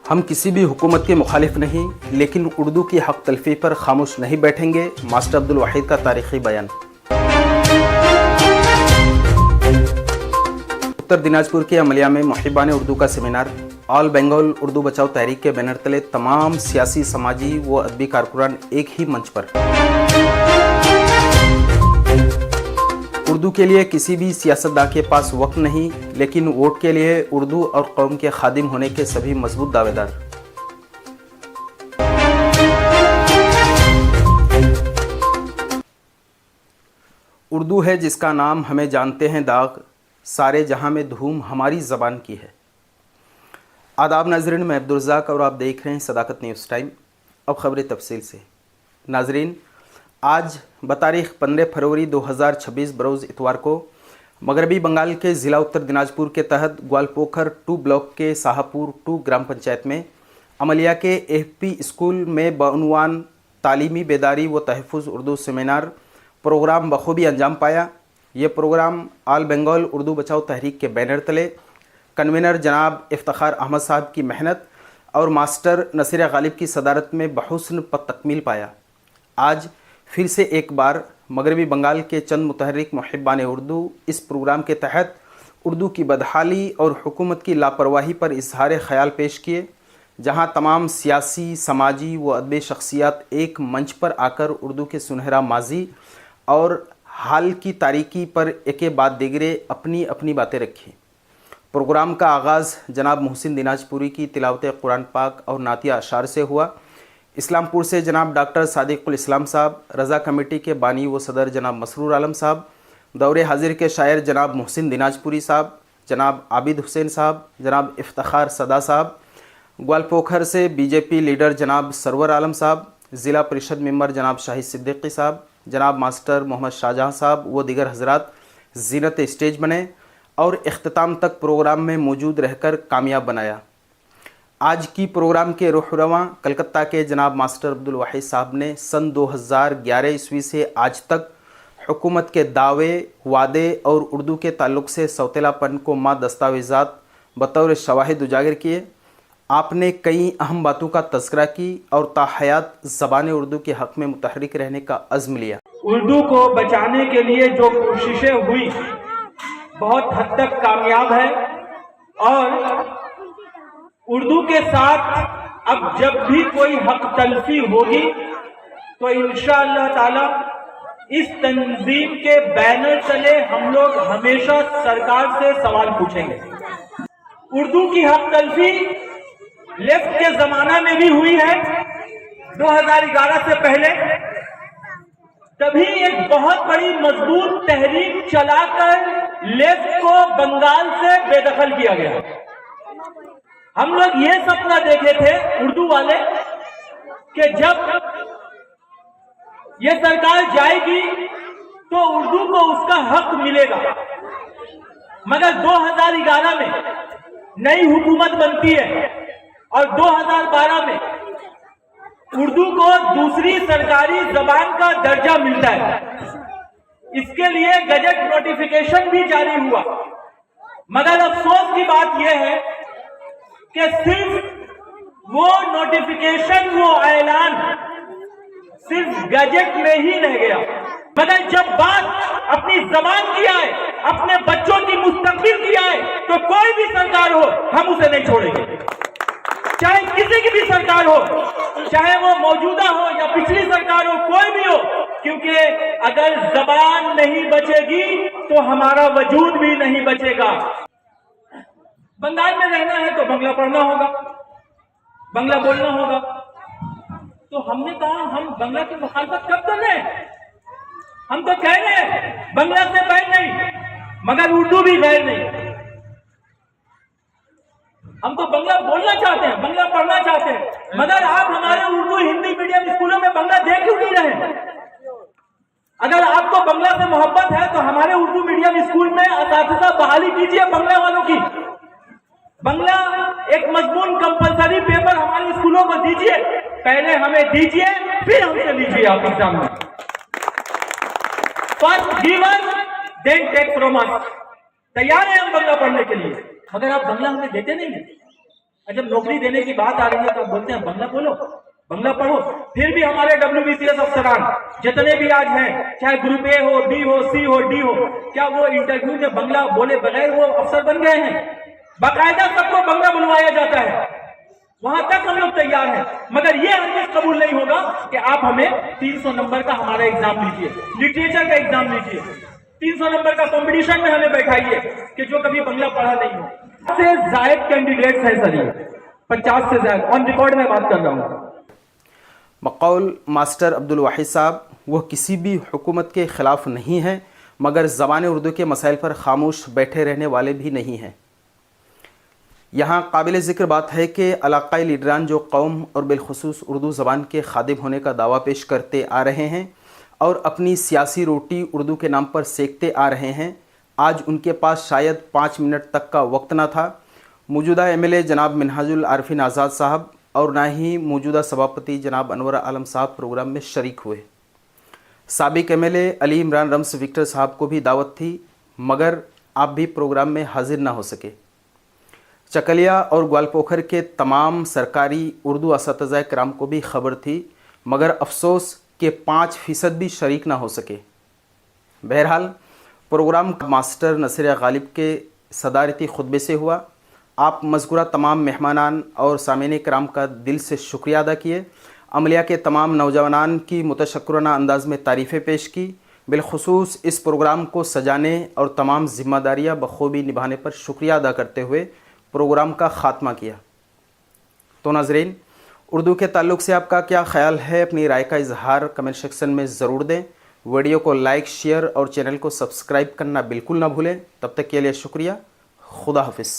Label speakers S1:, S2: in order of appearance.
S1: हम किसी भी हुकूमत के मुखालिफ नहीं, लेकिन उर्दू की हक तलफी पर खामोश नहीं बैठेंगे। मास्टर अब्दुल वाहिद का तारीखी बयान। उत्तर दिनाजपुर के अमलिया में मुहिबान उर्दू का सेमिनार। ऑल बंगाल उर्दू बचाओ तहरीक के बैनर तले तमाम सियासी, समाजी व अदबी कारकुनान एक ही मंच पर। उर्दू के लिए किसी भी सियासतदान के पास वक्त नहीं, लेकिन वोट के लिए उर्दू और कौम के खादिम होने के सभी मजबूत दावेदार। उर्दू है जिसका नाम हमें जानते हैं दाग, सारे जहां में धूम हमारी ज़बान की है। आदाब नाजरीन, मैं अब्दुल रज़ाक और आप देख रहे हैं सदाकत न्यूज़ टाइम। अब खबरें तफसील से। नाजरीन, आज बतारीख 15 फरवरी 2026 बरोज़ इतवार को मगरबी बंगाल के ज़िला उत्तर दिनाजपुर के तहत ग्वालपोखर 2 ब्लॉक के शाहपुर 2 ग्राम पंचायत में अमलिया के एफपी स्कूल में बउनवान तालीमी बेदारी व तहफ़्फ़ुज़ उर्दू सेमिनार प्रोग्राम बखूबी अंजाम पाया। ये प्रोग्राम ऑल बंगाल उर्दू बचाओ तहरीक के बैनर तले कन्वीनर जनाब इफ्तिखार अहमद साहब की मेहनत और मास्टर नसीर गालिब की सदारत में बहुस्न पर तकमील पाया। आज फिर से एक बार मगरबी बंगाल के चंद मुतहर्रिक मुहिबान उर्दू इस प्रोग्राम के तहत उर्दू की बदहाली और हुकूमत की लापरवाही पर इजहार ख्याल पेश किए, जहां तमाम सियासी, समाजी व अदबी शख्सियात एक मंच पर आकर उर्दू के सुनहरा माजी और हाल की तारीकी पर एक बाद दिगरे अपनी अपनी बातें रखी। प्रोग्राम का आगाज़ जनाब मोहसिन दिनाजपुरी की तिलावत कुरान पाक और नातिया अशार से हुआ। इस्लामपुर से जनाब डॉक्टर सादिकुल इस्लाम साहब, रज़ा कमेटी के बानी व सदर जनाब मसरूर आलम साहब, दौरे हाजिर के शायर जनाब मोहसिन दिनाजपुरी साहब, जनाब आबिद हुसैन साहब, जनाब इफ्तिखार सदा साहब, ग्वालपोखर से बीजेपी लीडर जनाब सरवर आलम साहब, ज़िला परिषद मेंबर जनाब शाहिद सिद्दीकी साहब, जनाब मास्टर मोहम्मद शाहजहाँ साहब व दीगर हजरात जीनत स्टेज बने और इख्तिताम तक प्रोग्राम में मौजूद रहकर कामयाब बनाया। आज की प्रोग्राम के रुहरवां कलकत्ता के जनाब मास्टर अब्दुल वाहिद साहब ने सन 2011 ईस्वी से आज तक हुकूमत के दावे, वादे और उर्दू के ताल्लुक़ से सौतेलापन को मां दस्तावेज़ात बतौर शवाहिद उजागर किए। आपने कई अहम बातों का तज़किरा की और ताहयात ज़बान उर्दू के हक़ में मुतहर्रिक रहने का अज़्म लिया।
S2: उर्दू को बचाने के लिए जो कोशिशें हुई बहुत हद तक कामयाब है और उर्दू के साथ अब जब भी कोई हक तलफी होगी तो इंशाअल्लाह ताला इस तंजीम के बैनर तले हम लोग हमेशा सरकार से सवाल पूछेंगे। उर्दू की हक तलफी लेफ्ट के जमाना में भी हुई है 2011 से पहले, तभी एक बहुत बड़ी मजबूत तहरीक चलाकर लेफ्ट को बंगाल से बेदखल किया गया। हम लोग ये सपना देखे थे उर्दू वाले कि जब ये सरकार जाएगी तो उर्दू को उसका हक मिलेगा, मगर 2011 में नई हुकूमत बनती है और 2012 में उर्दू को दूसरी सरकारी जबान का दर्जा मिलता है। इसके लिए गजट नोटिफिकेशन भी जारी हुआ, मगर अफसोस की बात यह है कि सिर्फ वो नोटिफिकेशन, वो ऐलान सिर्फ गजट में ही रह गया, मगर जब बात अपनी जबान की आए, अपने बच्चों की मुस्तकबिल की आए, तो कोई भी सरकार हो हम उसे नहीं छोड़ेंगे, चाहे किसी की भी सरकार हो, चाहे वो मौजूदा हो या पिछली सरकार हो, कोई भी हो, क्योंकि अगर जबान नहीं बचेगी तो हमारा वजूद भी नहीं बचेगा। बंगाल में रहना है तो बंगला पढ़ना होगा, बंगला बोलना होगा। तो हमने कहा हम बंगला की मुखालफत कब कर रहे हैं? हम तो कह रहे हैं बंगला से बैर नहीं, मगर उर्दू भी बैर नहीं। हम तो बंगला बोलना चाहते हैं, बंगला पढ़ना चाहते हैं, मगर आप हमारे उर्दू हिंदी मीडियम स्कूलों में बंगला दे क्यों नहीं रहे? अगर आपको बंगला से मोहब्बत है तो हमारे उर्दू मीडियम स्कूल में असातिज़ा बहाली कीजिए बंगला वालों की। बंगला एक मजमून कंपलसरी पेपर हमारे स्कूलों को दीजिए, पहले हमें दीजिए फिर हमसे लीजिए आप एग्जाम में। First give us then take from us. तैयार है हम बंगला पढ़ने के लिए, मगर आप बंगला हमें देते नहीं है। और जब नौकरी देने की बात आ रही है तो आप बोलते हैं बंगला बोलो, बंगला पढ़ो। फिर भी हमारे WBCS अफसरान जितने भी आज हैं, चाहे ग्रुप ए हो, बी हो, सी हो, डी हो, क्या वो इंटरव्यू में बंगला बोले बगैर वो अफसर बन गए हैं? बाकायदा सबको बंगला बुलवाया जाता है, वहां तक हम लोग तैयार हैं। मगर ये हरगिज कबूल नहीं होगा कि आप हमें 300 नंबर का हमारा एग्जाम लीजिए, लिटरेचर का एग्जाम लीजिए, 300 नंबर का कंपटीशन में हमें बैठाइए कि जो कभी बंगला पढ़ा नहीं हो। से जायद कैंडिडेट्स हैं सर, ये 50 से ज्यादा ऑन रिकॉर्ड में बात कर रहा हूँ।
S1: बकौल मास्टर अब्दुल वाहिद साहब, वह किसी भी हुकूमत के ख़िलाफ़ नहीं हैं, मगर ज़बान उर्दू के मसाइल पर खामोश बैठे रहने वाले भी नहीं हैं। यहाँ काबिल ज़िक्र बात है कि इलाक़ाई लीडरान जो कौम और बिलखुसूस उर्दू ज़बान के खादिम होने का दावा पेश करते आ रहे हैं और अपनी सियासी रोटी उर्दू के नाम पर सेकते आ रहे हैं, आज उनके पास शायद 5 मिनट तक का वक्त ना था। मौजूदा MLA जनाब मिनहाजुल आरिफीन आज़ाद साहब और ना ही मौजूदा सभापति जनाब अनवर आलम साहब प्रोग्राम में शरीक हुए। साबिक MLA अली इमरान रम्स विक्टर साहब को भी दावत थी, मगर आप भी प्रोग्राम में हाजिर ना हो सके। चकलिया और ग्वालपोखर के तमाम सरकारी उर्दू असातिज़ा कराम को भी खबर थी, मगर अफसोस के 5% भी शरीक ना हो सके। बहरहाल प्रोग्राम मास्टर नसीर गालिब के सदारती खुतबे से हुआ। आप मज़कूरा तमाम मेहमानान और सामीन कराम का दिल से शुक्रिया अदा किए। अमलिया के तमाम नौजवानान की मुतशक्किराना अंदाज में तारीफ़ें पेश की। बिलखुसूस इस प्रोग्राम को सजाने और तमाम ज़िम्मेदारियाँ बखूबी निभाने पर शुक्रिया अदा करते हुए प्रोग्राम का ख़ात्मा किया। तो नाज़रीन, उर्दू के ताल्लुक़ से आपका क्या ख़्याल है? अपनी राय का इजहार कमेंट सेक्शन में ज़रूर दें। वीडियो को लाइक, शेयर और चैनल को सब्सक्राइब करना बिल्कुल ना भूलें। तब तक के लिए शुक्रिया। खुदा हाफिज़।